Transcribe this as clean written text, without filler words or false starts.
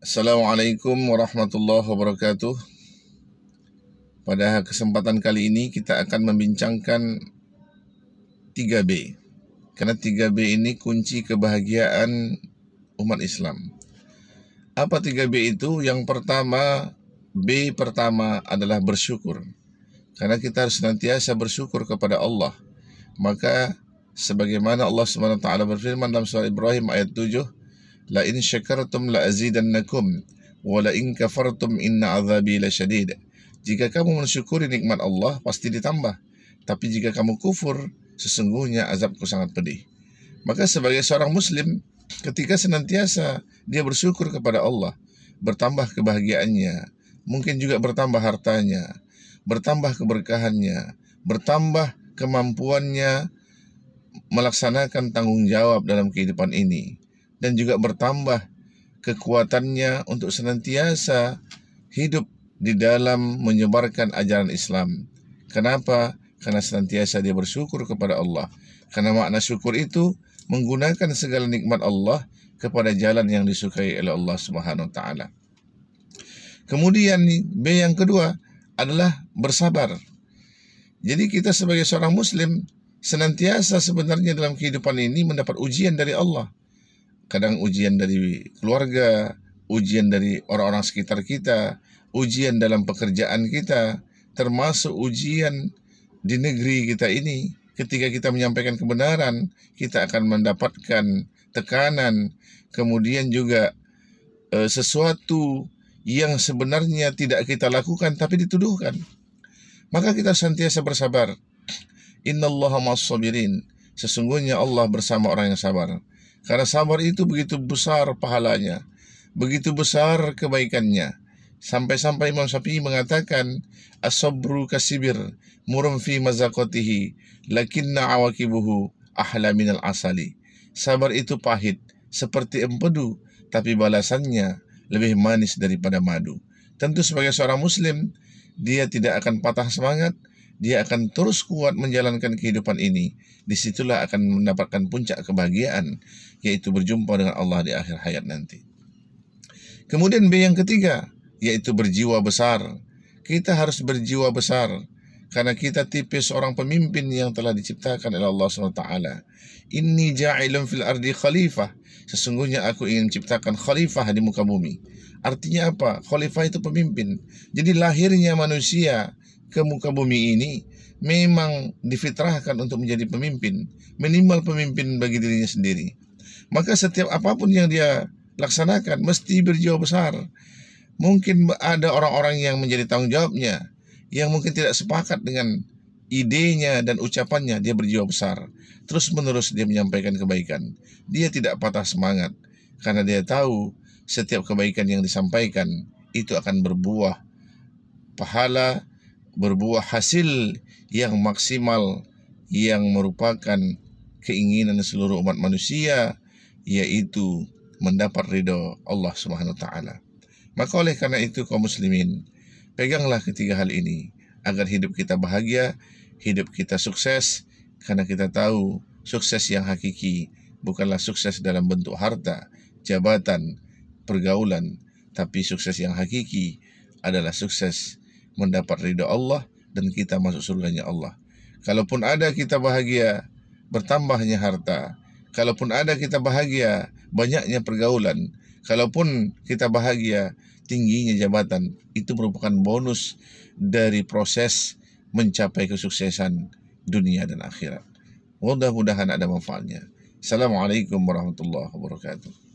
Assalamualaikum warahmatullahi wabarakatuh. Pada kesempatan kali ini kita akan membincangkan 3B. Karena 3B ini kunci kebahagiaan umat Islam. Apa 3B itu? Yang pertama, B pertama adalah bersyukur. Karena kita harus senantiasa bersyukur kepada Allah. Maka sebagaimana Allah SWT berfirman dalam surah Ibrahim ayat 7, la in syakartum la azidannakum wa la in kafartum inna azabi lasyadid. Jika kamu mensyukuri nikmat Allah pasti ditambah, tapi jika kamu kufur sesungguhnya azabku sangat pedih. Maka sebagai seorang muslim, ketika senantiasa dia bersyukur kepada Allah, bertambah kebahagiaannya, mungkin juga bertambah hartanya, bertambah keberkahannya, bertambah kemampuannya melaksanakan tanggung jawab dalam kehidupan ini, dan juga bertambah kekuatannya untuk senantiasa hidup di dalam menyebarkan ajaran Islam. Kenapa? Karena senantiasa dia bersyukur kepada Allah. Karena makna syukur itu menggunakan segala nikmat Allah kepada jalan yang disukai oleh Allah Subhanahu wa taala. Kemudian B yang kedua adalah bersabar. Jadi kita sebagai seorang muslim senantiasa sebenarnya dalam kehidupan ini mendapat ujian dari Allah. Kadang ujian dari keluarga, ujian dari orang-orang sekitar kita, ujian dalam pekerjaan kita, termasuk ujian di negeri kita ini. Ketika kita menyampaikan kebenaran, kita akan mendapatkan tekanan, kemudian juga sesuatu yang sebenarnya tidak kita lakukan tapi dituduhkan. Maka kita senantiasa bersabar. Innallaha ma'as-sabirin. Sesungguhnya Allah bersama orang yang sabar. Karena sabar itu begitu besar pahalanya, begitu besar kebaikannya. Sampai-sampai Imam Syafi'i mengatakan, as-sabru kasibir murum fi mazaqatihi lakinna awakibuhu ahla minal asali. Sabar itu pahit seperti empedu, tapi balasannya lebih manis daripada madu. Tentu sebagai seorang muslim, dia tidak akan patah semangat, dia akan terus kuat menjalankan kehidupan ini. Disitulah akan mendapatkan puncak kebahagiaan, yaitu berjumpa dengan Allah di akhir hayat nanti. Kemudian B yang ketiga, yaitu berjiwa besar. Kita harus berjiwa besar, karena kita tipe seorang pemimpin yang telah diciptakan oleh Allah SWT. Inni ja'ilun fil ardi khalifah. Sesungguhnya aku ingin menciptakan khalifah di muka bumi. Artinya apa? Khalifah itu pemimpin. Jadi lahirnya manusia ke muka bumi ini memang difitrahkan untuk menjadi pemimpin, minimal pemimpin bagi dirinya sendiri. Maka setiap apapun yang dia laksanakan mesti berjiwa besar. Mungkin ada orang-orang yang menjadi tanggung jawabnya, yang mungkin tidak sepakat dengan idenya dan ucapannya, dia berjiwa besar. Terus menerus dia menyampaikan kebaikan. Dia tidak patah semangat, karena dia tahu setiap kebaikan yang disampaikan itu akan berbuah pahala, berbuah hasil yang maksimal, yang merupakan keinginan seluruh umat manusia, yaitu mendapat ridho Allah Subhanahu wa taala. Maka oleh karena itu kaum muslimin, peganglah ketiga hal ini agar hidup kita bahagia, hidup kita sukses, karena kita tahu sukses yang hakiki bukanlah sukses dalam bentuk harta, jabatan, pergaulan, tapi sukses yang hakiki adalah sukses mendapat ridho Allah dan kita masuk surganya Allah. Kalaupun ada kita bahagia, bertambahnya harta. Kalaupun ada kita bahagia, banyaknya pergaulan. Kalaupun kita bahagia, tingginya jabatan. Itu merupakan bonus dari proses mencapai kesuksesan dunia dan akhirat. Mudah-mudahan ada manfaatnya. Assalamualaikum warahmatullahi wabarakatuh.